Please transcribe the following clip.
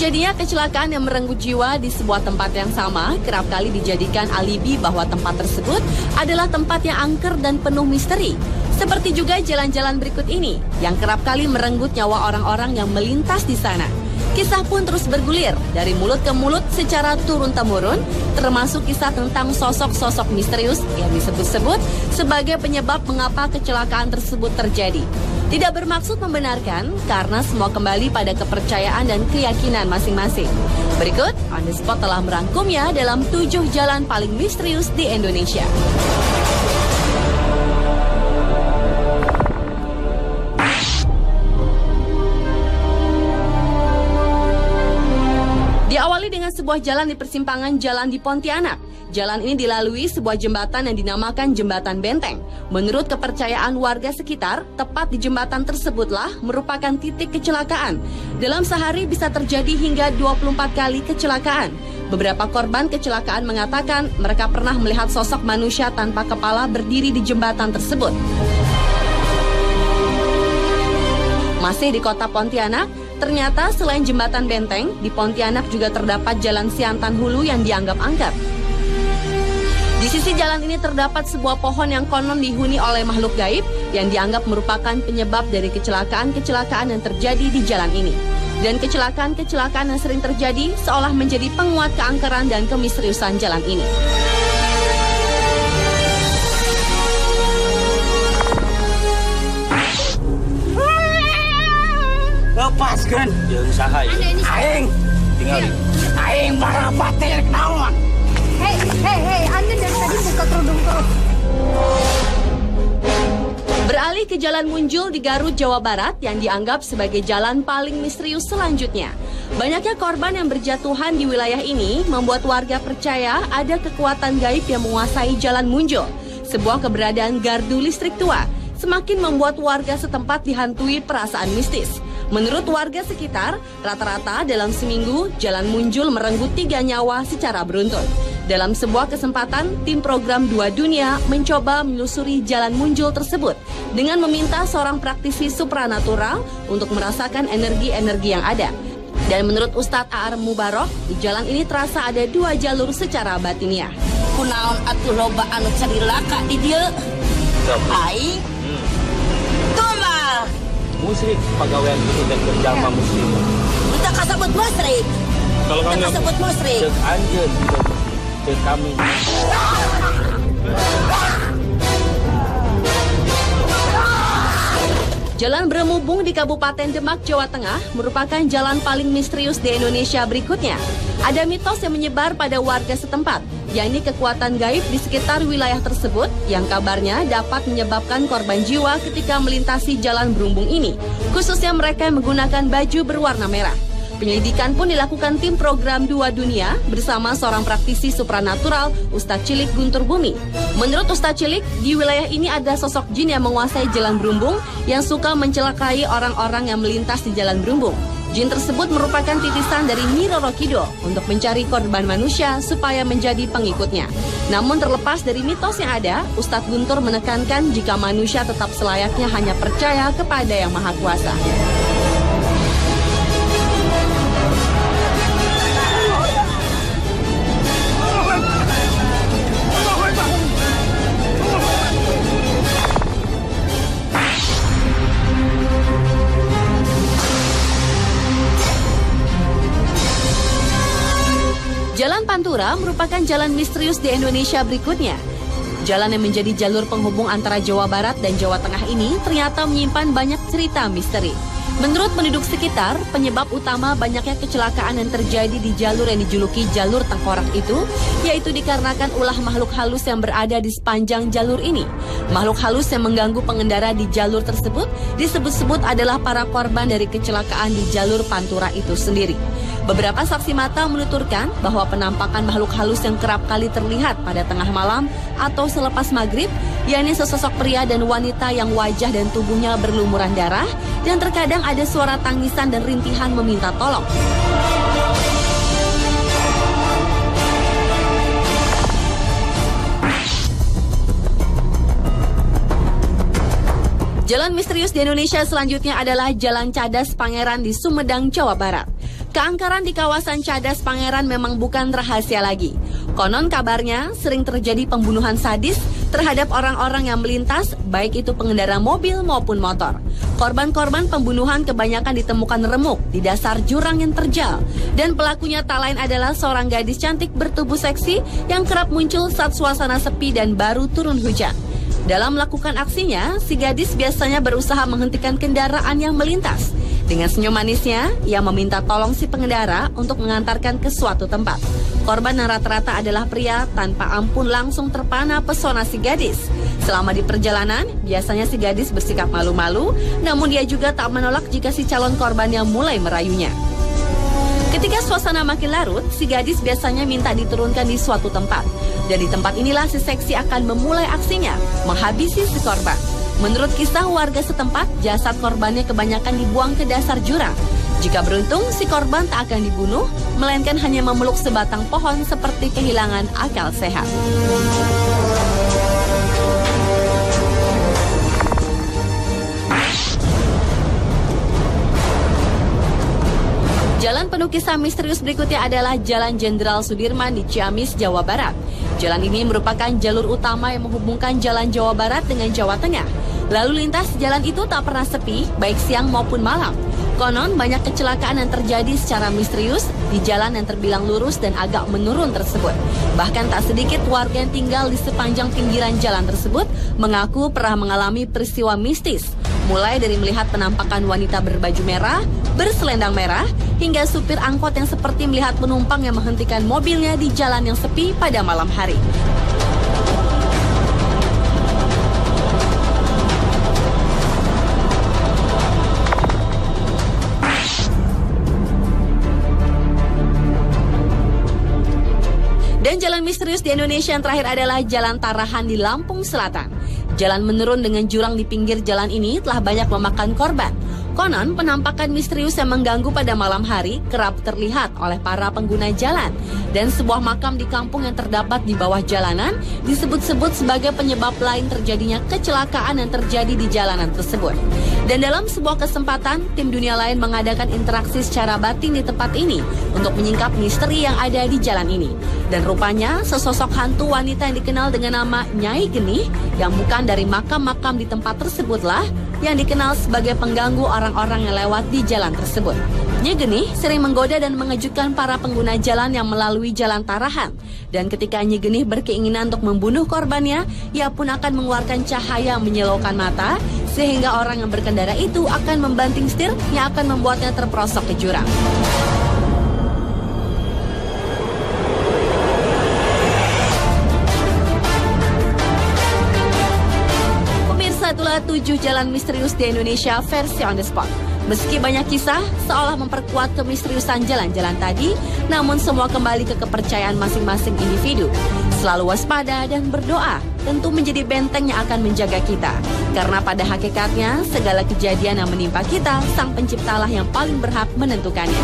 Terjadinya kecelakaan yang merenggut jiwa di sebuah tempat yang sama kerap kali dijadikan alibi bahwa tempat tersebut adalah tempat yang angker dan penuh misteri. Seperti juga jalan-jalan berikut ini yang kerap kali merenggut nyawa orang-orang yang melintas di sana. Kisah pun terus bergulir dari mulut ke mulut secara turun-temurun, termasuk kisah tentang sosok-sosok misterius yang disebut-sebut sebagai penyebab mengapa kecelakaan tersebut terjadi. Tidak bermaksud membenarkan karena semua kembali pada kepercayaan dan keyakinan masing-masing. Berikut, On The Spot telah merangkumnya dalam 7 jalan paling misterius di Indonesia. Diawali dengan sebuah jalan di persimpangan jalan di Pontianak. Jalan ini dilalui sebuah jembatan yang dinamakan Jembatan Benteng. Menurut kepercayaan warga sekitar, tepat di jembatan tersebutlah merupakan titik kecelakaan. Dalam sehari bisa terjadi hingga 24 kali kecelakaan. Beberapa korban kecelakaan mengatakan mereka pernah melihat sosok manusia tanpa kepala berdiri di jembatan tersebut. Masih di kota Pontianak, ternyata selain Jembatan Benteng, di Pontianak juga terdapat Jalan Siantan Hulu yang dianggap angker. Di sisi jalan ini terdapat sebuah pohon yang konon dihuni oleh makhluk gaib yang dianggap merupakan penyebab dari kecelakaan-kecelakaan yang terjadi di jalan ini. Dan kecelakaan-kecelakaan yang sering terjadi seolah menjadi penguat keangkeran dan kemisteriusan jalan ini. Lepaskan jeung saha ieu? Aing tinggal aing para batik naon. Hei, Anda dari tadi buka kerudung terus. Beralih ke Jalan Munjul di Garut, Jawa Barat yang dianggap sebagai jalan paling misterius selanjutnya. Banyaknya korban yang berjatuhan di wilayah ini membuat warga percaya ada kekuatan gaib yang menguasai Jalan Munjul, sebuah keberadaan gardu listrik tua, semakin membuat warga setempat dihantui perasaan mistis. Menurut warga sekitar, rata-rata dalam seminggu, Jalan Munjul merenggut 3 nyawa secara beruntun. Dalam sebuah kesempatan, tim program 2 Dunia mencoba menelusuri Jalan Munjul tersebut dengan meminta seorang praktisi supranatural untuk merasakan energi-energi yang ada. Dan menurut Ustadz A.R. Mubarok, di jalan ini terasa ada 2 jalur secara batiniah. Kunaon atuh loba anu carilaka di dieu? Aing. Tumal. Musrik pagawean itu dan berjama musrik. Kita kasebut musrik. Kalau kamu yang kasebut musrik. Cek anjeun cek kami. Jalan Bremubung di Kabupaten Demak, Jawa Tengah merupakan jalan paling misterius di Indonesia berikutnya. Ada mitos yang menyebar pada warga setempat, yakni kekuatan gaib di sekitar wilayah tersebut yang kabarnya dapat menyebabkan korban jiwa ketika melintasi jalan Brumubung ini, khususnya mereka yang menggunakan baju berwarna merah. Penyelidikan pun dilakukan tim program 2 Dunia bersama seorang praktisi supranatural, Ustadz Cilik Guntur Bumi. Menurut Ustadz Cilik, di wilayah ini ada sosok jin yang menguasai jalan Brumubung yang suka mencelakai orang-orang yang melintas di jalan Brumubung. Jin tersebut merupakan titisan dari Nyi Roro Kidul untuk mencari korban manusia supaya menjadi pengikutnya. Namun terlepas dari mitos yang ada, Ustadz Guntur menekankan jika manusia tetap selayaknya hanya percaya kepada Yang Maha Kuasa. Jalan Pantura merupakan jalan misterius di Indonesia berikutnya. Jalan yang menjadi jalur penghubung antara Jawa Barat dan Jawa Tengah ini ternyata menyimpan banyak cerita misteri. Menurut penduduk sekitar, penyebab utama banyaknya kecelakaan yang terjadi di jalur yang dijuluki jalur tengkorak itu, yaitu dikarenakan ulah makhluk halus yang berada di sepanjang jalur ini. Makhluk halus yang mengganggu pengendara di jalur tersebut disebut-sebut adalah para korban dari kecelakaan di jalur Pantura itu sendiri. Beberapa saksi mata menuturkan bahwa penampakan makhluk halus yang kerap kali terlihat pada tengah malam atau selepas maghrib, yakni sesosok pria dan wanita yang wajah dan tubuhnya berlumuran darah, dan terkadang ada suara tangisan dan rintihan meminta tolong. Jalan misterius di Indonesia selanjutnya adalah Jalan Cadas Pangeran di Sumedang, Jawa Barat. Keangkeran di kawasan Cadas Pangeran memang bukan rahasia lagi. Konon kabarnya sering terjadi pembunuhan sadis terhadap orang-orang yang melintas, baik itu pengendara mobil maupun motor. Korban-korban pembunuhan kebanyakan ditemukan remuk di dasar jurang yang terjal. Dan pelakunya tak lain adalah seorang gadis cantik bertubuh seksi yang kerap muncul saat suasana sepi dan baru turun hujan. Dalam melakukan aksinya, si gadis biasanya berusaha menghentikan kendaraan yang melintas. Dengan senyum manisnya, ia meminta tolong si pengendara untuk mengantarkan ke suatu tempat. Korban yang rata-rata adalah pria tanpa ampun langsung terpana pesona si gadis. Selama di perjalanan, biasanya si gadis bersikap malu-malu, namun dia juga tak menolak jika si calon korbannya mulai merayunya. Ketika suasana makin larut, si gadis biasanya minta diturunkan di suatu tempat. Dan di tempat inilah si seksi akan memulai aksinya, menghabisi si korban. Menurut kisah warga setempat, jasad korbannya kebanyakan dibuang ke dasar jurang. Jika beruntung, si korban tak akan dibunuh, melainkan hanya memeluk sebatang pohon seperti kehilangan akal sehat. Jalan penuh kisah misterius berikutnya adalah Jalan Jenderal Sudirman di Ciamis, Jawa Barat. Jalan ini merupakan jalur utama yang menghubungkan Jalan Jawa Barat dengan Jawa Tengah. Lalu lintas jalan itu tak pernah sepi, baik siang maupun malam. Konon banyak kecelakaan yang terjadi secara misterius di jalan yang terbilang lurus dan agak menurun tersebut. Bahkan tak sedikit warga yang tinggal di sepanjang pinggiran jalan tersebut mengaku pernah mengalami peristiwa mistis. Mulai dari melihat penampakan wanita berbaju merah, berselendang merah, hingga supir angkot yang seperti melihat penumpang yang menghentikan mobilnya di jalan yang sepi pada malam hari. Dan jalan misterius di Indonesia yang terakhir adalah Jalan Tarahan di Lampung Selatan. Jalan menurun dengan jurang di pinggir jalan ini telah banyak memakan korban. Konon, penampakan misterius yang mengganggu pada malam hari kerap terlihat oleh para pengguna jalan. Dan sebuah makam di kampung yang terdapat di bawah jalanan disebut-sebut sebagai penyebab lain terjadinya kecelakaan yang terjadi di jalanan tersebut. Dan dalam sebuah kesempatan, tim dunia lain mengadakan interaksi secara batin di tempat ini untuk menyingkap misteri yang ada di jalan ini. Dan rupanya, sesosok hantu wanita yang dikenal dengan nama Nyai Genih yang bukan dari makam-makam di tempat tersebutlah yang dikenal sebagai pengganggu orang-orang yang lewat di jalan tersebut. Nyai Genih sering menggoda dan mengejutkan para pengguna jalan yang melalui Jalan Tarahan. Dan ketika Nyai Genih berkeinginan untuk membunuh korbannya, ia pun akan mengeluarkan cahaya menyilaukan mata, sehingga orang yang berkendara itu akan membanting setir yang akan membuatnya terperosok ke jurang. Itulah 7 jalan misterius di Indonesia versi on the spot. Meski banyak kisah seolah memperkuat kemisteriusan jalan-jalan tadi, namun semua kembali ke kepercayaan masing-masing individu. Selalu waspada dan berdoa tentu menjadi benteng yang akan menjaga kita. Karena pada hakikatnya segala kejadian yang menimpa kita, Sang Penciptalah yang paling berhak menentukannya.